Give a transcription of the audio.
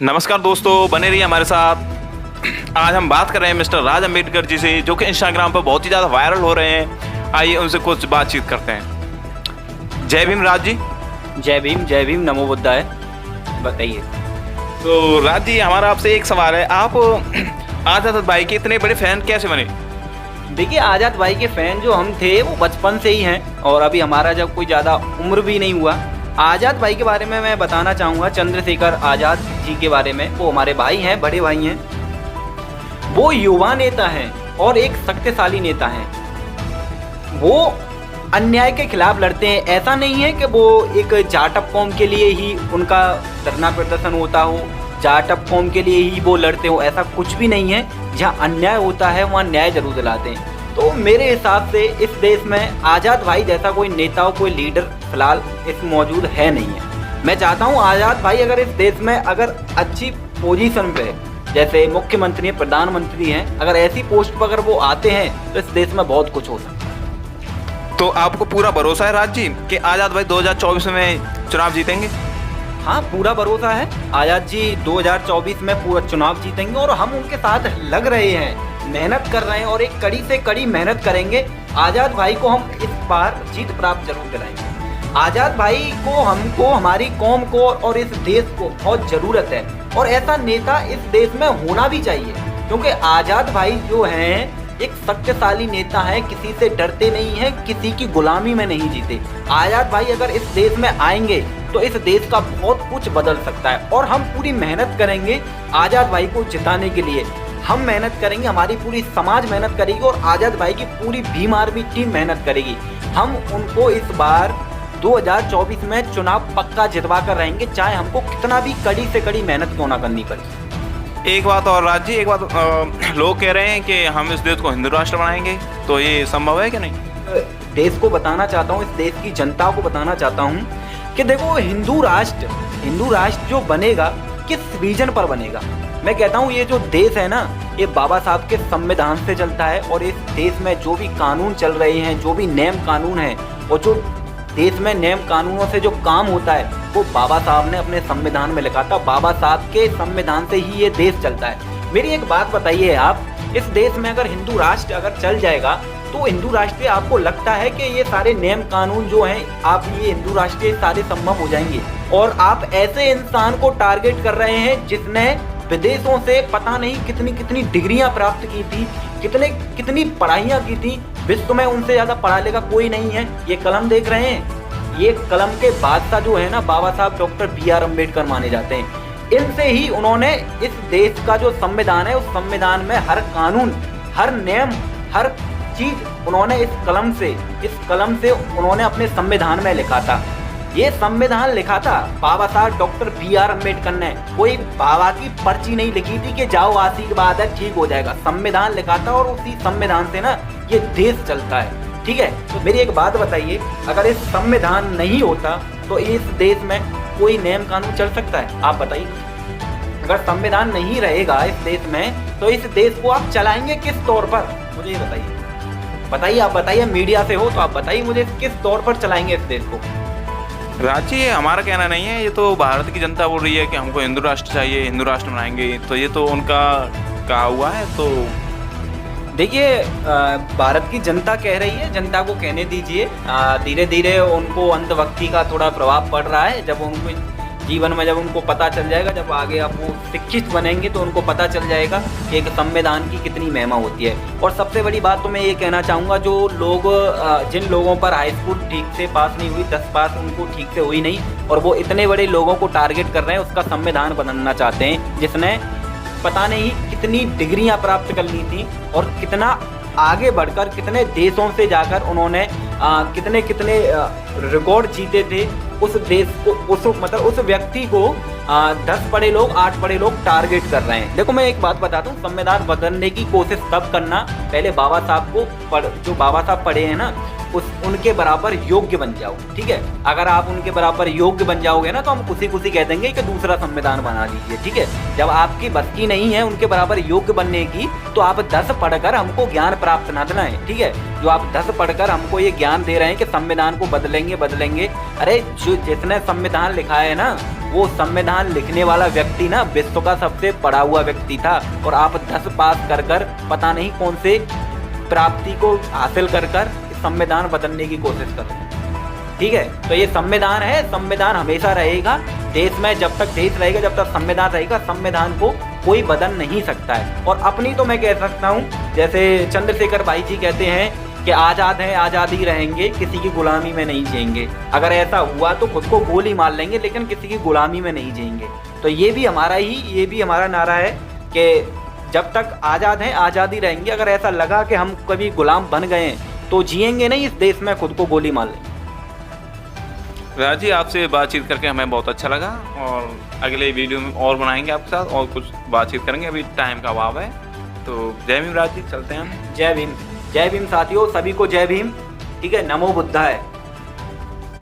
नमस्कार दोस्तों, बने रहिए हमारे साथ। आज हम बात कर रहे हैं मिस्टर राज अम्बेडकर जी से, जो कि इंस्टाग्राम पर बहुत ही ज़्यादा वायरल हो रहे हैं। आइए उनसे कुछ बातचीत करते हैं। जय भीम राज जी। जय भीम, नमो बुद्धाय। बताइए। तो राज जी, हमारा आपसे एक सवाल है, आप आज़ाद भाई के इतने बड़े फैन कैसे बने? देखिए, आज़ाद भाई के फ़ैन जो हम थे वो बचपन से ही हैं, और अभी हमारा जब कोई ज़्यादा उम्र भी नहीं हुआ। आज़ाद भाई के बारे में मैं बताना चाहूँगा, चंद्रशेखर आज़ाद जी के बारे में। वो हमारे भाई हैं, बड़े भाई हैं। वो युवा नेता हैं और एक शक्तिशाली नेता हैं। वो अन्याय के खिलाफ लड़ते हैं। ऐसा नहीं है कि वो एक जाटव कौम के लिए ही उनका धरना प्रदर्शन होता हो, जाटव कौम के लिए ही वो लड़ते हो, ऐसा कुछ भी नहीं है। जहाँ अन्याय होता है वहाँ न्याय जरूर दिलाते हैं। तो मेरे हिसाब से इस देश में आज़ाद भाई जैसा कोई नेता हो, कोई लीडर फिलहाल इस मौजूद है नहीं है। मैं चाहता हूँ आज़ाद भाई अगर इस देश में अगर अच्छी पोजीशन पे, जैसे मुख्यमंत्री हैं, प्रधानमंत्री हैं, अगर ऐसी पोस्ट पर अगर वो आते हैं तो इस देश में बहुत कुछ हो सकता है। तो आपको पूरा भरोसा है राज जी कि आज़ाद भाई 2024 में चुनाव जीतेंगे? हाँ, पूरा भरोसा है। आज़ाद जी 2024 में पूरा चुनाव जीतेंगे और हम उनके साथ लग रहे हैं, मेहनत कर रहे हैं और एक कड़ी से कड़ी मेहनत करेंगे। आज़ाद भाई को हम इस बार जीत प्राप्त जरूर कराएंगे। आज़ाद भाई को, हमको, हमारी कौम को और इस देश को बहुत ज़रूरत है, और ऐसा नेता इस देश में होना भी चाहिए, क्योंकि आज़ाद भाई जो हैं एक शक्तिशाली नेता है, किसी से डरते नहीं हैं, किसी की गुलामी में नहीं जीते। आज़ाद भाई अगर इस देश में आएंगे तो इस देश का बहुत कुछ बदल सकता है, और हम पूरी मेहनत करेंगे आज़ाद भाई को जिताने के लिए। हम मेहनत करेंगे, हमारी पूरी समाज मेहनत करेगी, और आज़ाद भाई की पूरी भीम आर्मी टीम मेहनत करेगी। हम उनको इस बार 2024 में चुनाव पक्का जितवा कर रहेंगे, चाहे हमको कितना भी कड़ी से कड़ी मेहनत क्यों ना करनी पड़े। एक बात और राज जी, एक बात, लोग कह रहे हैं कि हम इस देश को हिंदू राष्ट्र बनाएंगे, तो ये संभव है कि नहीं? देश को बताना चाहता हूँ, इस देश की जनता को बताना चाहता हूँ कि देखो, हिंदू राष्ट्र जो बनेगा किस विजन पर बनेगा। मैं कहता हूँ ये जो देश है ना, ये बाबा साहब के संविधान से चलता है, और इस देश में जो भी कानून चल रहे हैं, जो भी नियम कानून है, और जो देश में नियम कानूनों से जो काम होता है, वो बाबा साहब ने अपने संविधान में लिखा था। बाबा साहब के संविधान से ही ये देश चलता है। मेरी एक बात बताइए, आप इस देश में अगर हिंदू राष्ट्र अगर चल जाएगा तो हिंदू राष्ट्र, आपको लगता है कि ये सारे नियम कानून जो हैं, आप ये हिंदू राष्ट्र सारे संभव हो जाएंगे? और आप ऐसे इंसान को टारगेट कर रहे हैं जिसने विदेशों से पता नहीं कितनी कितनी डिग्रियां प्राप्त की थी, कितनी पढ़ाइयाँ की थी। विश्व में उनसे ज़्यादा पढ़ा लिखा कोई नहीं है। ये कलम देख रहे हैं, ये कलम के बादशाह जो है ना, बाबा साहब डॉक्टर BR अम्बेडकर माने जाते हैं। इनसे ही उन्होंने इस देश का जो संविधान है, उस संविधान में हर कानून, हर नियम, हर चीज उन्होंने इस कलम से उन्होंने अपने संविधान में लिखा था। ये संविधान लिखा था बाबा साहब डॉक्टर BR अम्बेडकर ने। कोई बाबा की पर्ची नहीं लिखी थी कि जाओ आशीर्वाद है ठीक हो जाएगा। संविधान लिखा था, और उसी संविधान से ना ये देश चलता है। ठीक है, तो मेरी एक बात बताइए, अगर इस संविधान नहीं होता तो इस देश में कोई नियम कानून चल सकता है? आप बताइए। अगर संविधान नहीं रहेगा इस देश में तो इस देश को आप चलाएंगे किस तौर पर? मुझे ये बताइए। आप बताइए, मीडिया से हो तो आप बताइए मुझे, किस तौर पर चलाएंगे इस देश को? राजी, ये हमारा कहना नहीं है, ये तो भारत की जनता बोल रही है कि हमको हिंदू राष्ट्र चाहिए, हिंदू राष्ट्र बनाएंगे, तो ये तो उनका कहा हुआ है। तो देखिए, भारत की जनता कह रही है, जनता को कहने दीजिए। धीरे धीरे उनको अंधभक्ति का थोड़ा प्रभाव पड़ रहा है। जब उनको जीवन में, जब उनको पता चल जाएगा, जब आगे आप वो शिक्षित बनेंगे तो उनको पता चल जाएगा कि एक संविधान की कितनी महिमा होती है। और सबसे बड़ी बात तो मैं ये कहना चाहूँगा, जो लोग, जिन लोगों पर हाई स्कूल ठीक से पास नहीं हुई, 10 पास उनको ठीक से हुई नहीं, और वो इतने बड़े लोगों को टारगेट कर रहे हैं, उसका संविधान बदलना चाहते हैं, जिसने पता नहीं कितनी डिग्रियां प्राप्त कर ली थी, और कितना आगे बढ़कर, कितने देशों से जाकर उन्होंने कितने कितने रिकॉर्ड जीते थे। उस देश को, उस व्यक्ति को 10 पढ़े लोग, 8 पढ़े लोग टारगेट कर रहे हैं। देखो, मैं एक बात बताता हूँ, संविधान बदलने की कोशिश तब करना, पहले बाबा साहब को जो बाबा साहब पढ़े हैं ना, उनके बराबर योग्य बन जाओ। ठीक है, अगर आप उनके बराबर योग्य बन जाओगे ना तो हम खुशी खुशी कह देंगे कि दूसरा संविधान बना लीजिए। ठीक है, जब आपकी बस की नहीं है उनके बराबर योग्य बनने की, तो आप 10 पढ़कर हमको ज्ञान प्राप्त न देना है। ठीक है, जो आप 10 पढ़कर हमको ये ज्ञान दे रहे हैं कि संविधान को बदलेंगे, अरे जो जिसने संविधान लिखा है ना, वो संविधान लिखने वाला व्यक्ति ना विश्व का सबसे पढ़ा हुआ व्यक्ति था, और आप 10 पास कर पता नहीं कौन से प्राप्ति को हासिल कर संविधान बदलने की कोशिश कर रहे हैं। ठीक है, तो ये संविधान है, संविधान हमेशा रहेगा देश में। जब तक देश रहेगा, जब तक संविधान रहेगा, संविधान को कोई बदल नहीं सकता है। और अपनी तो मैं कह सकता हूँ, जैसे चंद्रशेखर भाई जी कहते हैं कि आज़ाद हैं, आज़ादी रहेंगे, किसी की गुलामी में नहीं जिएंगे। अगर ऐसा हुआ तो खुद को गोली मार लेंगे, लेकिन किसी की गुलामी में नहीं जिएंगे। तो ये भी हमारा नारा है कि जब तक आज़ाद हैं, आज़ादी रहेंगे। अगर ऐसा लगा कि हम कभी गुलाम बन गए हैं तो जिएंगे नहीं इस देश में, खुद को गोली मार लेंगे। राज जी, आपसे बातचीत करके हमें बहुत अच्छा लगा, और अगले वीडियो में और बनाएंगे आपके साथ और कुछ बातचीत करेंगे। अभी टाइम का अभाव है, तो जय भीम राज जी, चलते हैं हम। जय भीम साथियों, सभी को जय भीम। ठीक है, नमो बुद्धाय।